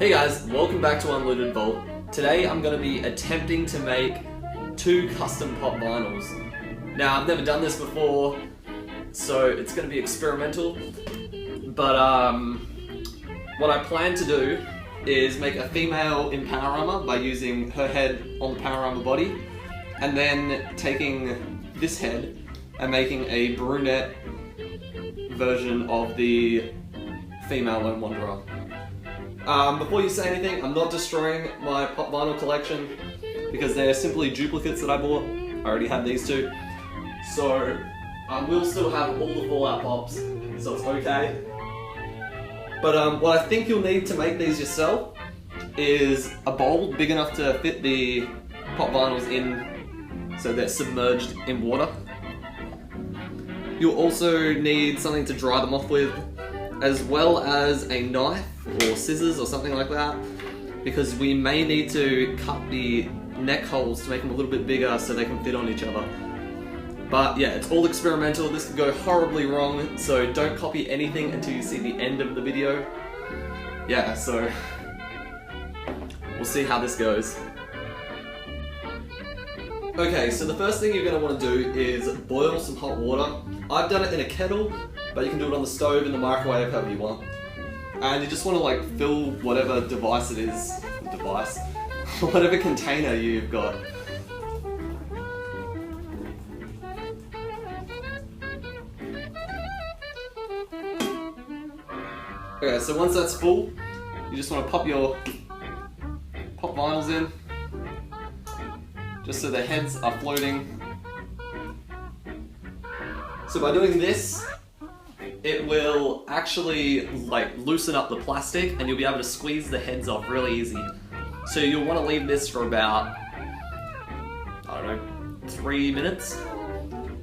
Hey guys, welcome back to Unlooted Vault. Today I'm going to be attempting to make 2 custom pop vinyls. Now I've never done this before, so it's going to be experimental, but what I plan to do is make a female in Power Armor by using her head on the Power Armor body, and then taking this head and making a brunette version of the female Lone Wanderer. Before you say anything, I'm not destroying my pop vinyl collection because they're simply duplicates that I bought. I already had these two. So we'll still have all the Fallout pops, so it's okay. But what I think you'll need to make these yourself is a bowl big enough to fit the pop vinyls in so they're submerged in water. You'll also need something to dry them off with, as well as a knife or scissors or something like that, because we may need to cut the neck holes to make them a little bit bigger so they can fit on each other. But yeah, it's all experimental. This could go horribly wrong, so don't copy anything until you see the end of the video. Yeah, so we'll see how this goes. Okay, so the first thing you're going to want to do is boil some hot water. I've done it in a kettle, but you can do it on the stove, in the microwave, however you want. And you just want to fill whatever device it is, whatever container you've got. Okay, so once that's full, you just want to pop your pop vinyls in, just so the heads are floating. So by doing this, it will actually loosen up the plastic and you'll be able to squeeze the heads off really easy. So you'll want to leave this for about, I don't know, 3 minutes,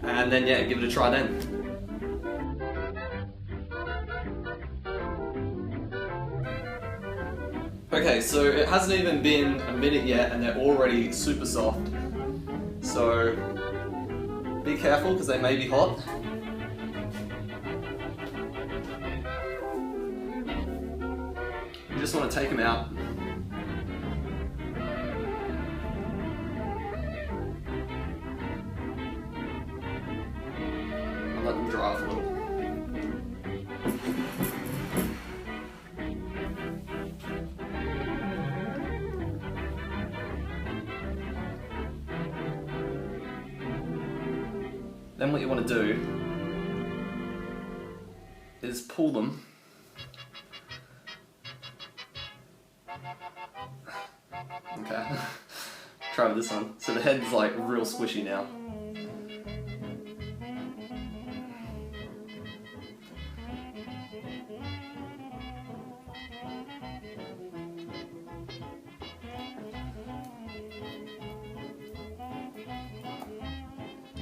and then yeah, give it a try then. Okay, so it hasn't even been a minute yet and they're already super soft. So be careful because they may be hot. You just want to take them out. And let them dry off a little. Then what you want to do is pull them. Okay, try with this one. So the head's real squishy now.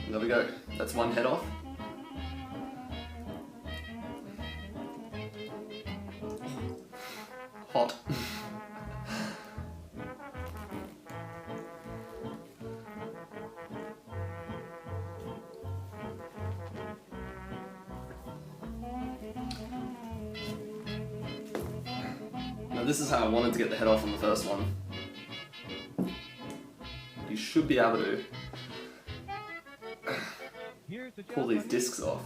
There we go. That's one head off. Hot. Now this is how I wanted to get the head off on the first one. You should be able to pull these discs off.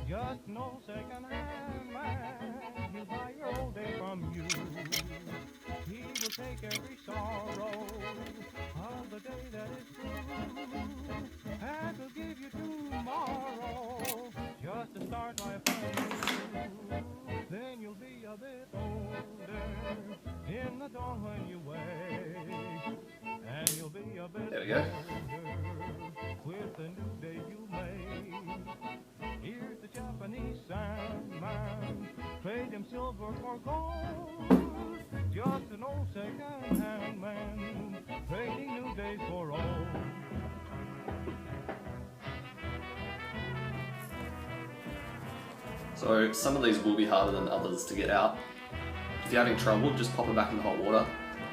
Just no second-hand man, he'll buy your old day from you. He will take every sorrow of the day that is through, and will give you tomorrow just to start life anew. Then you'll be a bit older in the dawn when you wake, and you'll be a bit older with the new day you made. Here's the Japanese Sandman, trade him silver for gold. Just an old second-hand man, trading new days for old. So some of these will be harder than others to get out. If you're having trouble, just pop it back in the hot water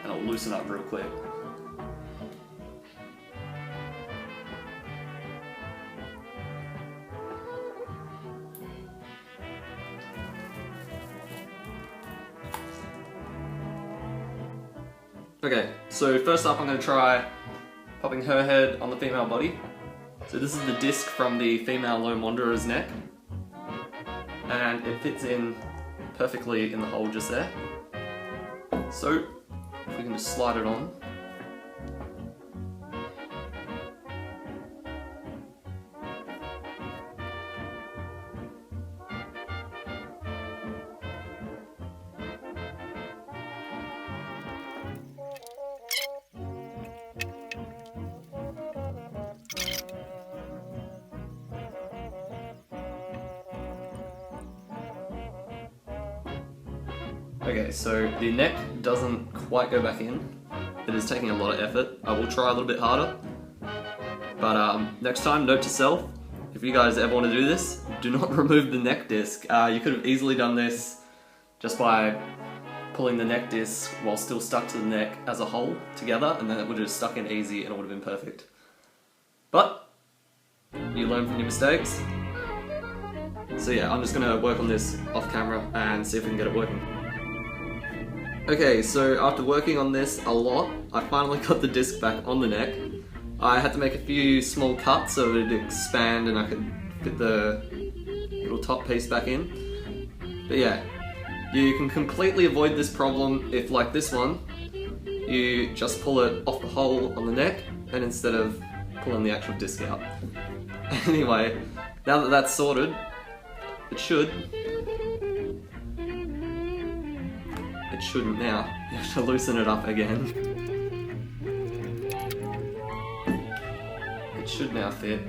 and it'll loosen up real quick. Okay, so first up I'm going to try popping her head on the female body. So this is the disc from the female Lone Wanderer's neck, and it fits in perfectly in the hole just there. So if we can just slide it on. Okay, so the neck doesn't quite go back in. It is taking a lot of effort. I will try a little bit harder. But next time, note to self, if you guys ever want to do this, do not remove the neck disc. You could have easily done this just by pulling the neck disc while still stuck to the neck as a whole together, and then it would have stuck in easy and it would have been perfect. But you learn from your mistakes. So yeah, I'm just going to work on this off camera and see if we can get it working. Okay, so after working on this a lot, I finally got the disc back on the neck. I had to make a few small cuts so it would expand and I could fit the little top piece back in. But yeah, you can completely avoid this problem if, like this one, you just pull it off the hole on the neck and instead of pulling the actual disc out. Anyway, now that that's sorted, it shouldn't now. You have to loosen it up again. It should now fit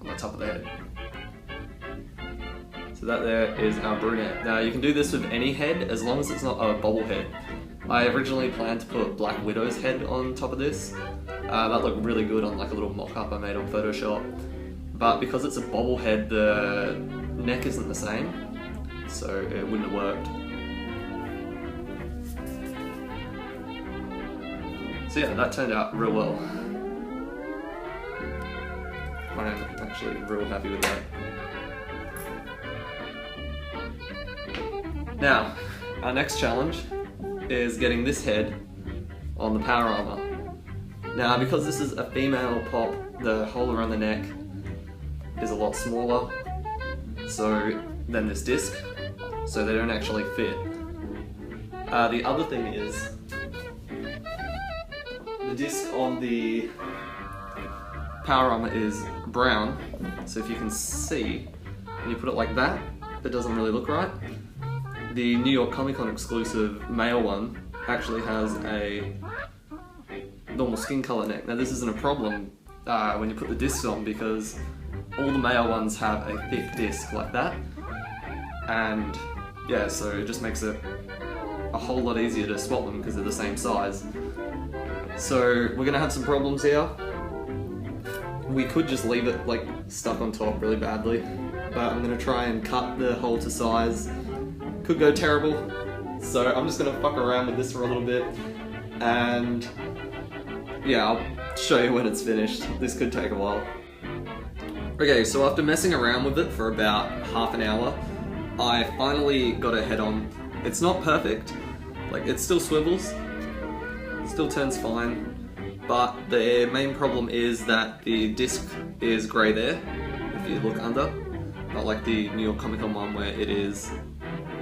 on the top of the head. So that there is our brunette. Now you can do this with any head as long as it's not a bobble head. I originally planned to put Black Widow's head on top of this. That looked really good on like a little mock-up I made on Photoshop. But because it's a bobble head, the neck isn't the same, so it wouldn't have worked. So yeah, that turned out real well. I'm actually real happy with that. Now, our next challenge is getting this head on the Power Armor. Now, because this is a female pop, the hole around the neck is a lot smaller than this disc, so they don't actually fit. The other thing is, the disc on the Power Armor is brown, so if you can see, when you put it like that, it doesn't really look right. The New York Comic Con exclusive male one actually has a normal skin color neck. Now this isn't a problem when you put the discs on because all the male ones have a thick disc like that, and yeah, so it just makes it a whole lot easier to swap them because they're the same size. So we're gonna have some problems here. We could just leave it like stuck on top really badly, but I'm gonna try and cut the hole to size. Could go terrible, so I'm just gonna fuck around with this for a little bit, and yeah, I'll show you when it's finished. This could take a while. Okay, so after messing around with it for about half an hour, I finally got a head on. It's not perfect, like it still swivels, it still turns fine, but the main problem is that the disc is grey there, if you look under, not like the New York Comic Con one where it is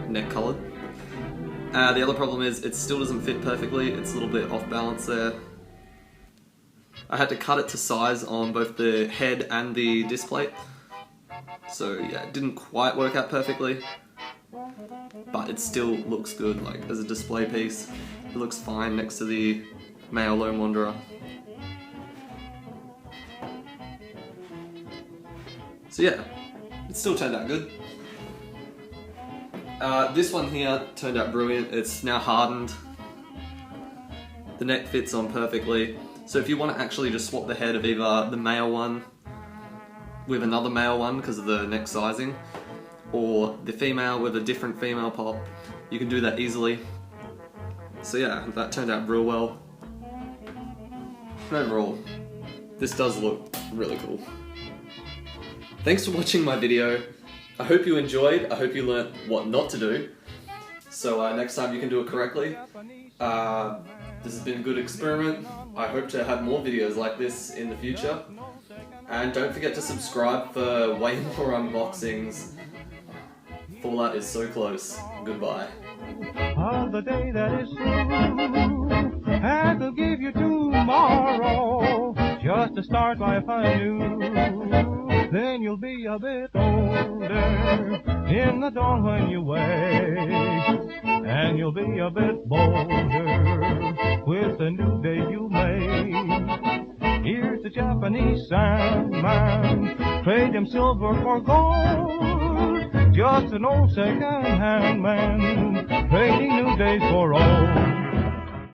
neck coloured. The other problem is it still doesn't fit perfectly, it's a little bit off balance there. I had to cut it to size on both the head and the disc plate, so yeah, it didn't quite work out perfectly, but it still looks good, like as a display piece. It looks fine next to the male Lone Wanderer. So yeah, it still turned out good. This one here turned out brilliant. It's now hardened. The neck fits on perfectly. So if you want to actually just swap the head of either the male one with another male one because of the neck sizing, or the female with a different female pop, you can do that easily. So yeah, that turned out real well. And overall, this does look really cool. Thanks for watching my video. I hope you enjoyed. I hope you learnt what not to do, so next time you can do it correctly. This has been a good experiment. I hope to have more videos like this in the future. And don't forget to subscribe for way more unboxings. Fallout is so close. Goodbye. On the day that is through, and will give you tomorrow, just to start life anew. Then you'll be a bit older in the dawn when you wake, and you'll be a bit bolder with the new day you make. Here's the Japanese Sandman, trade him silver for gold, just an old second-hand man, trading new days for old.